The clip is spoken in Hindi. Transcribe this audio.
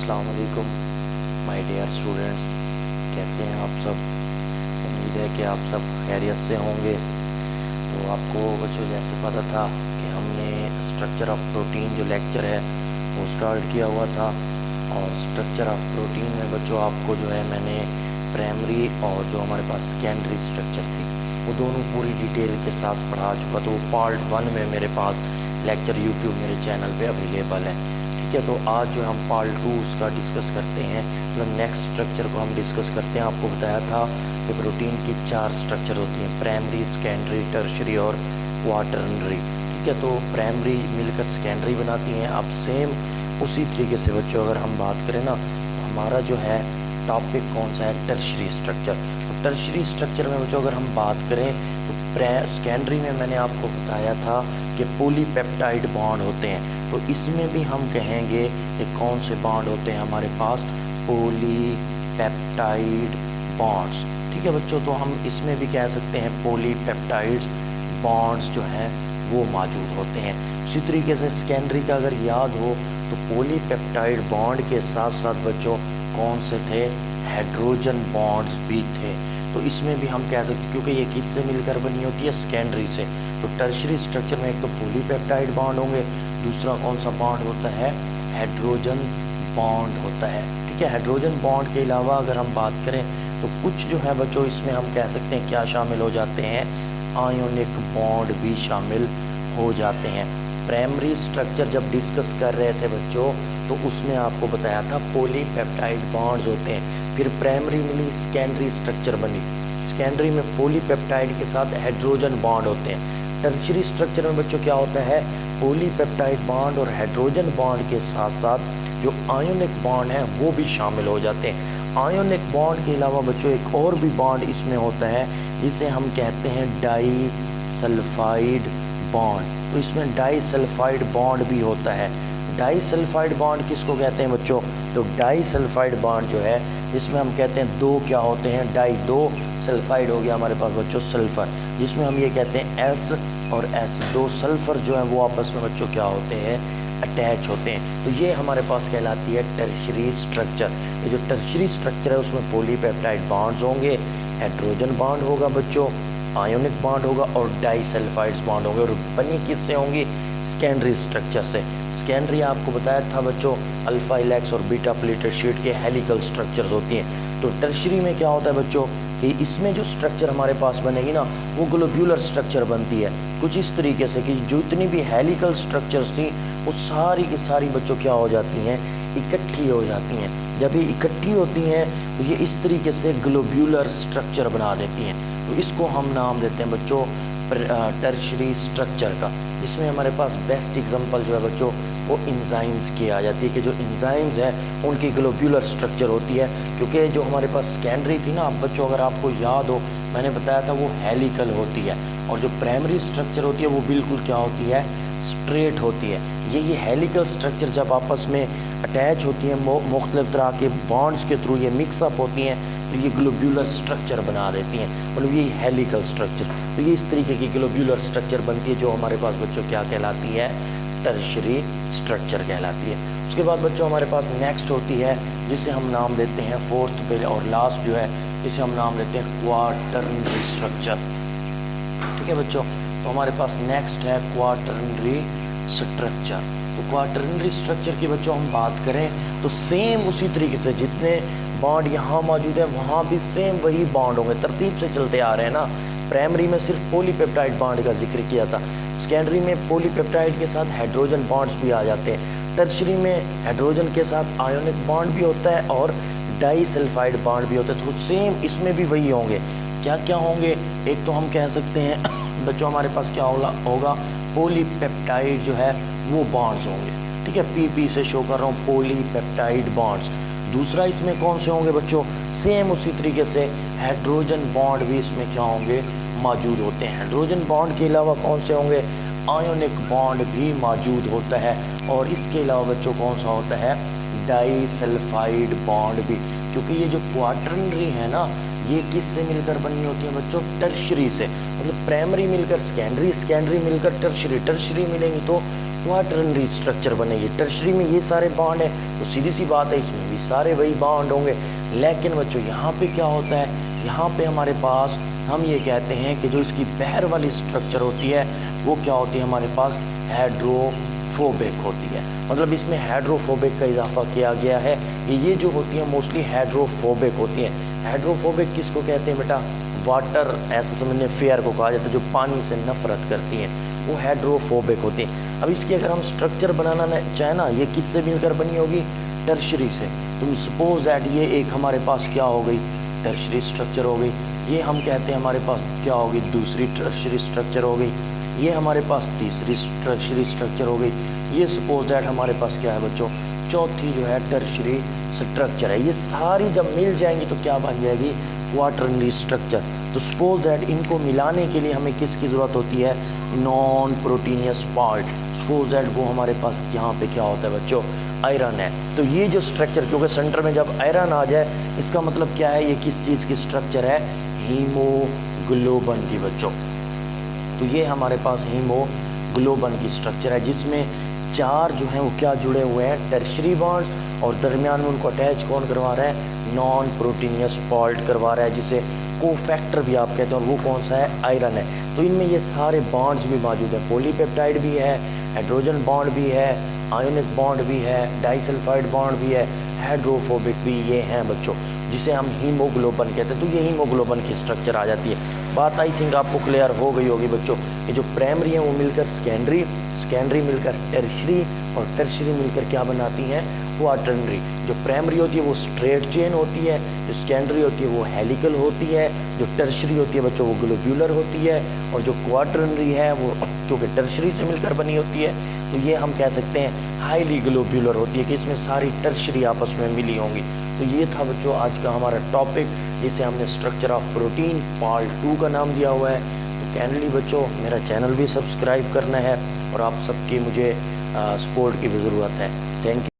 अस्सलाम वालेकुम माय डियर स्टूडेंट्स। कैसे हैं आप सब? उम्मीद है कि आप सब खैरियत से होंगे। तो आपको बच्चों जैसे पता था कि हमने स्ट्रक्चर ऑफ प्रोटीन जो लेक्चर है वो स्टार्ट किया हुआ था, और स्ट्रक्चर ऑफ प्रोटीन में बच्चों आपको जो है मैंने प्राइमरी और जो हमारे पास सेकेंडरी स्ट्रक्चर थी वो दोनों पूरी डिटेल के साथ पढ़ा चुका। तो पार्ट 1 में मेरे पास लेक्चर यूट्यूब मेरे चैनल पे अवेलेबल है। ठीक है, तो आज जो हम पार्ट 2 उसका डिस्कस करते हैं, मतलब नेक्स्ट स्ट्रक्चर को हम डिस्कस करते हैं। आपको बताया था कि प्रोटीन की 4 स्ट्रक्चर होती हैं, प्राइमरी, सेकेंडरी, टर्शरी और क्वाटरनरी। ठीक है, तो प्राइमरी मिलकर सेकेंडरी बनाती हैं। अब सेम उसी तरीके से बच्चों अगर हम बात करें ना, तो हमारा जो है टॉपिक कौन सा है? Tertiary structure. तो टर्शरी स्ट्रक्चर में बच्चों अगर हम बात करें तो सेकेंडरी में मैंने आपको बताया था कि पॉलीपेप्टाइड बॉन्ड होते हैं। तो इसमें भी हम कहेंगे कि कौन से बॉन्ड होते हैं हमारे पास? Polypeptide bonds. ठीक है बच्चों, तो हम इसमें भी कह सकते हैं पॉलीपेप्टाइड बॉन्ड्स जो हैं वो मौजूद होते हैं। उसी तरीके से सेकेंडरी का अगर याद हो तो पॉलीपेप्टाइड बॉन्ड के साथ साथ बच्चों कौन से थे? हाइड्रोजन बॉन्ड्स भी थे। तो इसमें भी हम कह सकते हैं, क्योंकि ये किससे मिलकर बनी होती है? सेकेंडरी से। तो टर्शरी स्ट्रक्चर में एक तो पॉलीपेप्टाइड बॉन्ड होंगे, दूसरा कौन सा बॉन्ड होता है? हाइड्रोजन बॉन्ड होता है। ठीक है, हाइड्रोजन बॉन्ड के अलावा अगर हम बात करें तो कुछ जो है बच्चों इसमें हम कह सकते हैं क्या शामिल हो जाते हैं? आयोनिक बॉन्ड भी शामिल हो जाते हैं। प्राइमरी स्ट्रक्चर जब डिस्कस कर रहे थे बच्चों तो उसमें आपको बताया था पॉलीपेप्टाइड बॉन्ड्स होते हैं। फिर प्राइमरी मिली, सेकेंडरी स्ट्रक्चर बनी, सेकेंडरी में पॉलीपेप्टाइड के साथ हाइड्रोजन बॉन्ड होते हैं। टर्शरी स्ट्रक्चर में बच्चों क्या होता है? पॉलीपेप्टाइड बॉन्ड और हाइड्रोजन बॉन्ड के साथ साथ जो आयोनिक बॉन्ड है वो भी शामिल हो जाते हैं। आयोनिक बॉन्ड के अलावा बच्चों एक और भी बॉन्ड इसमें होता है जिसे हम कहते हैं डाई सल्फाइड बॉन्ड। तो इसमें डाई सल्फाइड बॉन्ड भी होता है। डाई सल्फाइड बॉन्ड किसको कहते हैं बच्चों? तो डाई सल्फाइड बॉन्ड जो है जिसमें हम कहते हैं दो क्या होते हैं? डाई, दो सल्फाइड हो गया हमारे पास बच्चों सल्फर, जिसमें हम ये कहते हैं एस और एस, दो सल्फर जो है वो आपस में बच्चों क्या होते हैं? अटैच होते हैं। तो ये हमारे पास कहलाती है टर्शरी स्ट्रक्चर। ये जो टर्शरी स्ट्रक्चर है उसमें पॉलीपेप्टाइड बॉन्ड्स होंगे, हाइड्रोजन बॉन्ड होगा बच्चों, आयोनिक बॉन्ड होगा और डाई सल्फाइड्स बॉन्ड होंगे। और बनी किससे होंगी? सेकेंडरी स्ट्रक्चर से। सेकेंडरी आपको बताया था बच्चों अल्फा हेलिक्स और बीटा प्लेटेड शीट के हेलिकल स्ट्रक्चर्स होती हैं। तो टर्शरी में क्या होता है बच्चों कि इसमें जो स्ट्रक्चर हमारे पास बनेगी ना वो ग्लोब्यूलर स्ट्रक्चर बनती है, कुछ इस तरीके से कि जो इतनी भी हेलिकल स्ट्रक्चर्स थी वो सारी की सारी बच्चों क्या हो जाती हैं? इकट्ठी हो जाती हैं। जब ये इकट्ठी होती हैं तो ये इस तरीके से ग्लोब्यूलर स्ट्रक्चर बना देती हैं। तो इसको हम नाम देते हैं बच्चों टर्शरी स्ट्रक्चर का। इसमें हमारे पास बेस्ट एग्जांपल जो है बच्चों वो इंजाइम्स की आ जाती है कि जो इंजाइम्स हैं उनकी ग्लोब्यूलर स्ट्रक्चर होती है। क्योंकि जो हमारे पास सेकेंडरी थी ना बच्चों, अगर आपको याद हो मैंने बताया था वो हेलिकल होती है, और जो प्राइमरी स्ट्रक्चर होती है वो बिल्कुल क्या होती है? स्ट्रेट होती है। ये हेलिकल स्ट्रक्चर जब आपस में अटैच होती हैं मुख्तलिफ तरह के बॉन्ड्स के थ्रू ये मिक्सअप होती हैं तो ये ग्लोब्यूलर स्ट्रक्चर बना देती हैं, मतलब ये हेलिकल स्ट्रक्चर। तो ये इस तरीके की ग्लोब्यूलर स्ट्रक्चर बनती है जो हमारे पास बच्चों क्या कहलाती है? टर्शरी स्ट्रक्चर कहलाती है। उसके बाद बच्चों हमारे पास नेक्स्ट होती है जिसे हम नाम देते हैं फोर्थ पे और लास्ट जो है इसे हम नाम देते हैं क्वाटरनरी स्ट्रक्चर। ठीक है बच्चों, तो हमारे पास नेक्स्ट है क्वाटरनरी स्ट्रक्चर। तो क्वाटरनरी स्ट्रक्चर की बच्चों हम बात करें तो सेम उसी तरीके से जितने बॉन्ड यहाँ मौजूद है वहाँ भी सेम वही बॉन्ड होंगे, तरतीब से चलते आ रहे हैं ना। प्राइमरी में सिर्फ पॉलीपेप्टाइड बॉन्ड का जिक्र किया था, सेकेंडरी में पॉलीपेप्टाइड के साथ हाइड्रोजन बॉन्ड्स भी आ जाते हैं, टर्शरी में हाइड्रोजन के साथ आयोनिक बॉन्ड भी होता है और डाई सल्फाइड बॉन्ड भी होता है। तो सेम इसमें भी वही होंगे। क्या क्या होंगे? एक तो हम कह सकते हैं बच्चों हमारे पास क्या होगा? पॉलीपेप्टाइड जो है वो बॉन्ड्स होंगे। ठीक है, पी से शो कर रहा हूँ पॉलीपेप्टाइड बॉन्ड्स। दूसरा इसमें कौन से होंगे बच्चों? सेम उसी तरीके से हाइड्रोजन बॉन्ड भी इसमें क्या होंगे? मौजूद होते हैं। हाइड्रोजन बॉन्ड के अलावा कौन से होंगे? आयोनिक बॉन्ड भी मौजूद होता है। और इसके अलावा बच्चों कौन सा होता है? डाई सल्फाइड बॉन्ड भी। क्योंकि ये जो क्वाटरनरी है ना ये किससे मिलकर बनी होती है बच्चों? टर्शरी से। मतलब प्राइमरी मिलकर सेकेंडरी, सेकेंडरी मिलकर टर्शरी, टर्शरी मिलेंगी तो क्वाटरनरी स्ट्रक्चर बनेगी। टर्शरी में ये सारे बॉन्ड है तो सीधी सी बात है इसमें भी सारे वही बॉन्ड होंगे। लेकिन बच्चों यहाँ पे क्या होता है, यहाँ पे हमारे पास हम ये कहते हैं कि जो इसकी बहर वाली स्ट्रक्चर होती है वो क्या होती है, हमारे पास हाइड्रोफोबिक होती है। मतलब इसमें हाइड्रोफोबिक का इजाफा किया गया है। ये जो होती है मोस्टली हाइड्रोफोबिक होती हैं। हाइड्रोफोबिक किसको कहते हैं बेटा, वाटर ऐसे समझने फेयर को कहा जाता है, जो पानी से नफरत करती हैं, वो हाइड्रोफोबिक होती हैं। अब इसकी अगर हम स्ट्रक्चर बनाना चाहें ना, ये किससे मिलकर बनी होगी, टर्शरी से। तो सपोज दैट ये एक हमारे पास क्या हो गई, टर्शरी स्ट्रक्चर हो गई। ये हम कहते हैं हमारे पास क्या होगी, दूसरी टर्शरी स्ट्रक्चर हो गई। ये हमारे पास तीसरी टर्शरी स्ट्रक्चर हो गई। ये सपोज दैट हमारे पास क्या है बच्चों, चौथी जो है टर्शरी स्ट्रक्चर है। ये सारी जब मिल जाएंगी तो क्या बन जाएगी, क्वाटरनरी स्ट्रक्चर। तो सपोज दैट इनको मिलाने के लिए हमें किसकी ज़रूरत होती है, non proteinaceous part. Suppose that वो हमारे पास यहाँ पे क्या होता है बच्चों, आयरन है। तो ये जो स्ट्रक्चर, क्योंकि सेंटर में जब आयरन आ जाए इसका मतलब क्या है, ये किस चीज़ की स्ट्रक्चर है, हीमोग्लोबिन की बच्चों। तो ये हमारे पास हीमोग्लोबिन की स्ट्रक्चर है, जिसमें चार जो हैं वो क्या जुड़े हुए हैं, टर्शरी बॉन्ड्स, और दरमियान में उनको अटैच कौन करवा रहा है, नॉन प्रोटीनियस फॉल्ट करवा रहा है, जिसे कोफैक्टर भी आप कहते हैं, और वो कौन सा है, आयरन है। तो इनमें ये सारे बॉन्ड्स भी मौजूद है, पॉलीपेप्टाइड भी है, हाइड्रोजन बॉन्ड भी है, आयोनिक बॉन्ड भी है, डाइसल्फाइड बॉन्ड भी है, हाइड्रोफोबिक भी ये हैं बच्चों, जिसे हम हीमोग्लोबिन कहते हैं। तो ये हीमोग्लोबिन की स्ट्रक्चर आ जाती है। बात आई थिंक आपको क्लियर हो गई होगी बच्चों। ये जो प्राइमरी है वो मिलकर सेकेंडरी, सेकेंडरी मिलकर टर्शरी, और टर्शरी मिलकर क्या बनाती हैं, क्वाटरनरी। जो प्राइमरी होती है वो स्ट्रेट चेन होती है, जो सेकेंडरी होती है वो हेलिकल होती है, जो टर्शरी होती है बच्चों वो ग्लोब्यूलर होती है, और जो क्वाटरनरी है वो चूँकि टर्शरी से मिलकर बनी होती है तो ये हम कह सकते हैं हाईली ग्लोब्यूलर होती है, कि इसमें सारी टर्शरी आपस में मिली होंगी। तो ये था बच्चों आज का हमारा टॉपिक, जिसे हमने स्ट्रक्चर ऑफ प्रोटीन पार्ट 2 का नाम दिया हुआ है। तो काइंडली बच्चों मेरा चैनल भी सब्सक्राइब करना है, और आप सबकी मुझे सपोर्ट की भी ज़रूरत है। Thank you.